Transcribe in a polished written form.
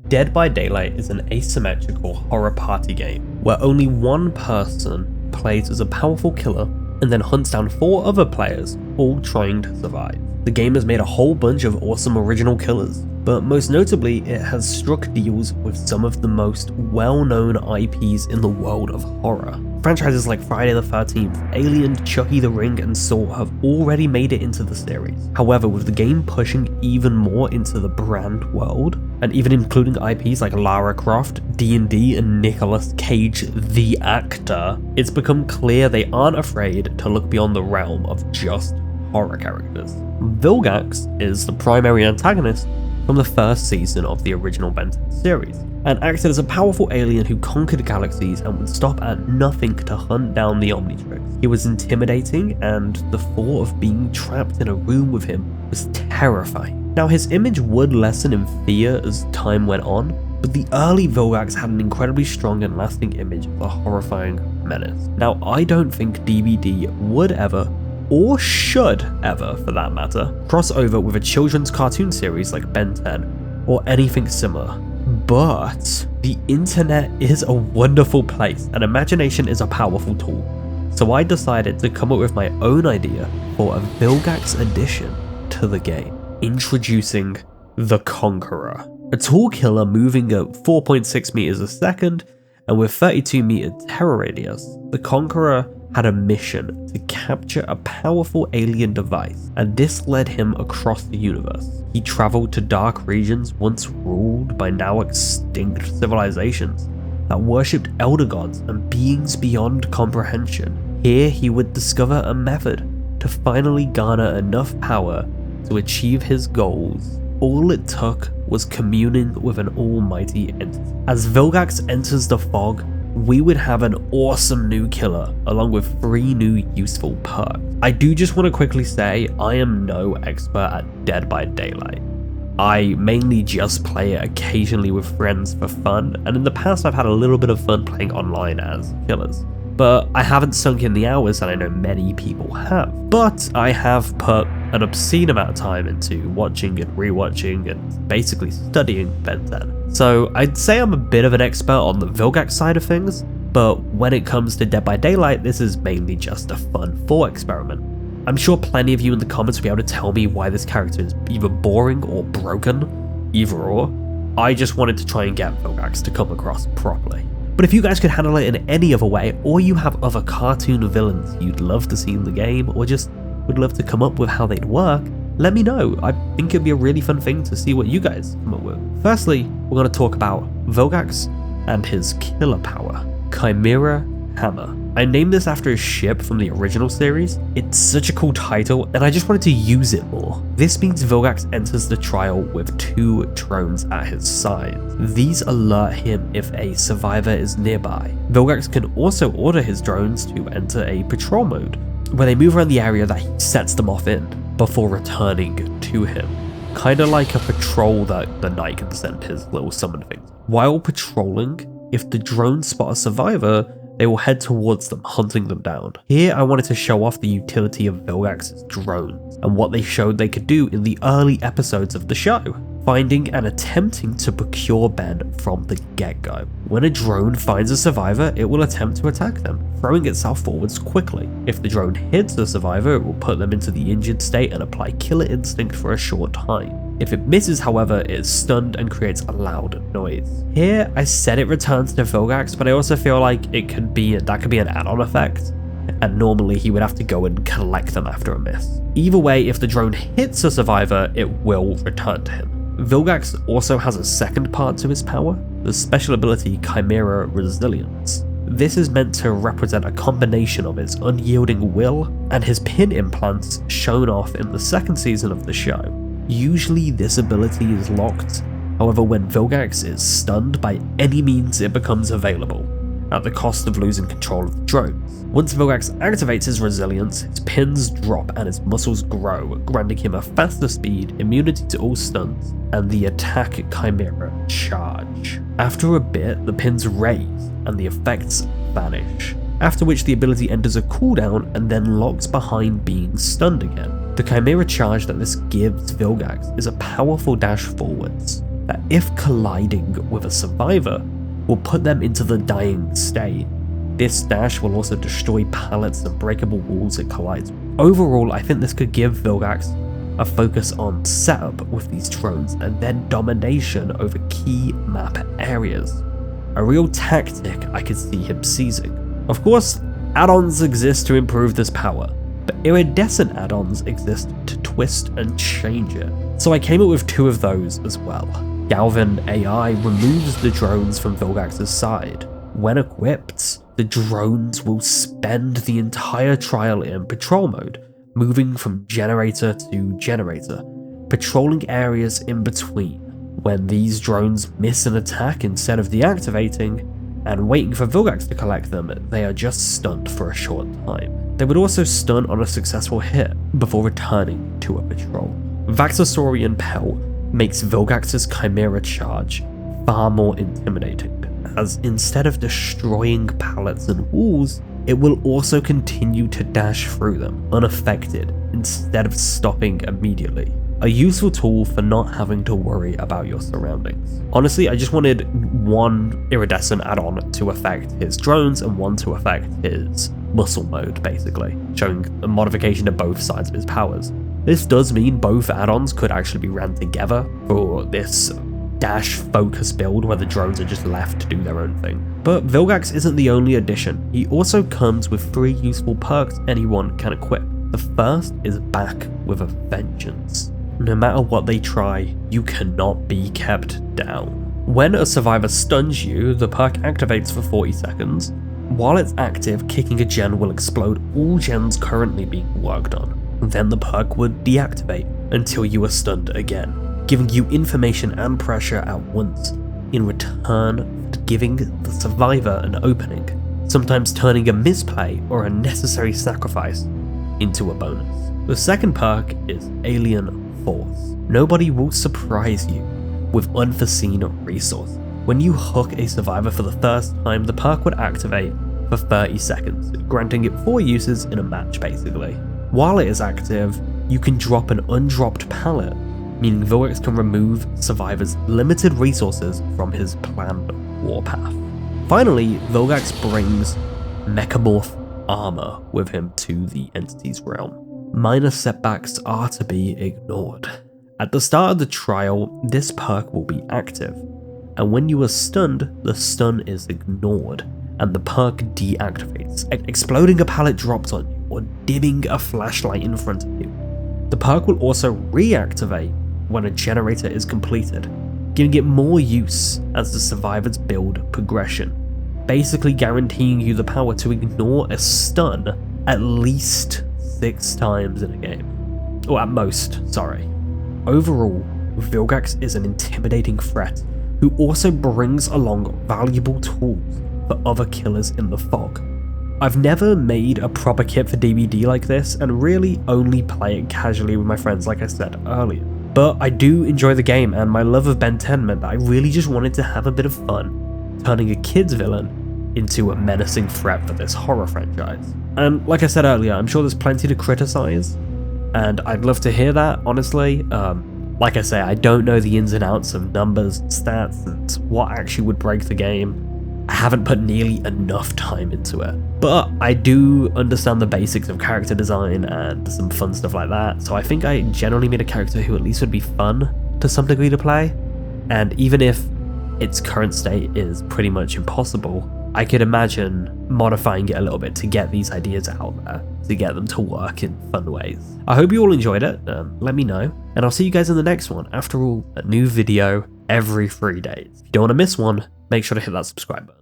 Dead by Daylight is an asymmetrical horror party game where only one person plays as a powerful killer and then hunts down 4 other players, all trying to survive. The game has made a whole bunch of awesome original killers, but most notably it has struck deals with some of the most well-known IPs in the world of horror. Franchises like Friday the 13th, Alien, Chucky the Ring, and Saw have already made it into the series. However, with the game pushing even more into the brand world, and even including IPs like Lara Croft, D&D, and Nicolas Cage the actor, it's become clear they aren't afraid to look beyond the realm of just horror characters. Vilgax is the primary antagonist from the first season of the original Ben 10 series, and acted as a powerful alien who conquered galaxies and would stop at nothing to hunt down the Omnitrix. He was intimidating, and the thought of being trapped in a room with him was terrifying. Now, his image would lessen in fear as time went on, but the early Vilgax had an incredibly strong and lasting image of a horrifying menace. Now, I don't think DBD would ever, or should ever for that matter, cross over with a children's cartoon series like Ben 10 or anything similar. But the internet is a wonderful place and imagination is a powerful tool. So I decided to come up with my own idea for a Vilgax addition to the game. Introducing the Conqueror, a tall killer moving at 4.6 meters a second and with 32 meter terror radius. The Conqueror had a mission to capture a powerful alien device, and this led him across the universe. He traveled to dark regions once ruled by now extinct civilizations that worshipped elder gods and beings beyond comprehension. Here he would discover a method to finally garner enough power to achieve his goals. All it took was communing with an almighty entity. As Vilgax enters the fog, we would have an awesome new killer along with 3 new useful perks. I do just want to quickly say I am no expert at Dead by Daylight. I mainly just play it occasionally with friends for fun, and in the past I've had a little bit of fun playing online as killers. But I haven't sunk in the hours that I know many people have. But I have put an obscene amount of time into watching and rewatching and basically studying Ben 10. So I'd say I'm a bit of an expert on the Vilgax side of things, but when it comes to Dead by Daylight, this is mainly just a fun thought experiment. I'm sure plenty of you in the comments will be able to tell me why this character is either boring or broken, either or. I just wanted to try and get Vilgax to come across properly. But if you guys could handle it in any other way, or you have other cartoon villains you'd love to see in the game, or just would love to come up with how they'd work, let me know. I think it'd be a really fun thing to see what you guys come up with. Firstly, we're going to talk about Vilgax and his killer power, Chimera Hammer. I named this after a ship from the original series. It's such a cool title, and I just wanted to use it more. This means Vilgax enters the trial with 2 drones at his side. These alert him if a survivor is nearby. Vilgax can also order his drones to enter a patrol mode, where they move around the area that he sets them off in, before returning to him. Kinda like a patrol that the knight can send his little summon things. While patrolling, if the drones spot a survivor, they will head towards them, hunting them down. Here I wanted to show off the utility of Vilgax's drones, and what they showed they could do in the early episodes of the show, finding and attempting to procure Ben from the get-go. When a drone finds a survivor, it will attempt to attack them, throwing itself forwards quickly. If the drone hits the survivor, it will put them into the injured state and apply killer instinct for a short time. If it misses, however, it is stunned and creates a loud noise. Here, I said it returns to Vilgax, but I also feel like that could be an add-on effect, and normally he would have to go and collect them after a miss. Either way, if the drone hits a survivor, it will return to him. Vilgax also has a second part to his power, the special ability Chimera Resilience. This is meant to represent a combination of his unyielding will and his pin implants shown off in the second season of the show. Usually this ability is locked, however when Vilgax is stunned by any means it becomes available, at the cost of losing control of the drones. Once Vilgax activates his resilience, his pins drop and his muscles grow, granting him a faster speed, immunity to all stuns, and the attack Chimera charge. After a bit, the pins raise and the effects vanish, after which the ability enters a cooldown and then locks behind being stunned again. The Chimera charge that this gives Vilgax is a powerful dash forwards. that if colliding with a survivor, will put them into the dying state. This dash will also destroy pallets and breakable walls it collides with. Overall, I think this could give Vilgax a focus on setup with these drones and then domination over key map areas. A real tactic I could see him seizing. Of course, add-ons exist to improve this power, but iridescent add-ons exist to twist and change it. So I came up with 2 of those as well. Galvin AI removes the drones from Vilgax's side. When equipped, the drones will spend the entire trial in patrol mode, moving from generator to generator, patrolling areas in between. When these drones miss an attack instead of deactivating and waiting for Vilgax to collect them, they are just stunned for a short time. They would also stun on a successful hit before returning to a patrol. Vaxasaurian Pelt makes Vilgax's Chimera charge far more intimidating, as instead of destroying pallets and walls, it will also continue to dash through them unaffected instead of stopping immediately. A useful tool for not having to worry about your surroundings. Honestly, I just wanted one iridescent add-on to affect his drones and one to affect his muscle mode, basically, showing a modification to both sides of his powers. This does mean both add-ons could actually be ran together for this dash focus build where the drones are just left to do their own thing. But Vilgax isn't the only addition. He also comes with 3 useful perks anyone can equip. The first is Back with a Vengeance. No matter what they try, you cannot be kept down. When a survivor stuns you, the perk activates for 40 seconds. While it's active, kicking a gen will explode all gens currently being worked on. Then the perk would deactivate until you are stunned again, giving you information and pressure at once, in return for giving the survivor an opening, sometimes turning a misplay or a necessary sacrifice into a bonus. The second perk is Alien Force. Nobody will surprise you with unforeseen resource. When you hook a survivor for the first time, the perk would activate for 30 seconds, granting it 4 uses in a match basically. While it is active, you can drop an undropped pallet, meaning Vilgax can remove survivors' limited resources from his planned warpath. Finally, Vilgax brings Mechamorph armor with him to the entity's realm. Minor setbacks are to be ignored. At the start of the trial, this perk will be active, and when you are stunned, the stun is ignored, and the perk deactivates, exploding a pallet dropped on you or dimming a flashlight in front of you. The perk will also reactivate when a generator is completed, giving it more use as the survivor's build progression, basically guaranteeing you the power to ignore a stun at least 6 times in a game. Or at most, sorry. Overall, Vilgax is an intimidating threat who also brings along valuable tools for other killers in the fog. I've never made a proper kit for DBD like this and really only play it casually with my friends like I said earlier. But I do enjoy the game, and my love of Ben 10 meant that I really just wanted to have a bit of fun turning a kid's villain into a menacing threat for this horror franchise. And like I said earlier, I'm sure there's plenty to criticize, and I'd love to hear that, honestly. Like I say, I don't know the ins and outs of numbers, stats, and what actually would break the game. I haven't put nearly enough time into it, but I do understand the basics of character design and some fun stuff like that, so I think I generally made a character who at least would be fun to some degree to play, and even if its current state is pretty much impossible, I could imagine modifying it a little bit to get these ideas out there, to get them to work in fun ways. I hope you all enjoyed it, let me know, and I'll see you guys in the next one. After all, a new video every 3 days. If you don't want to miss one, make sure to hit that subscribe button.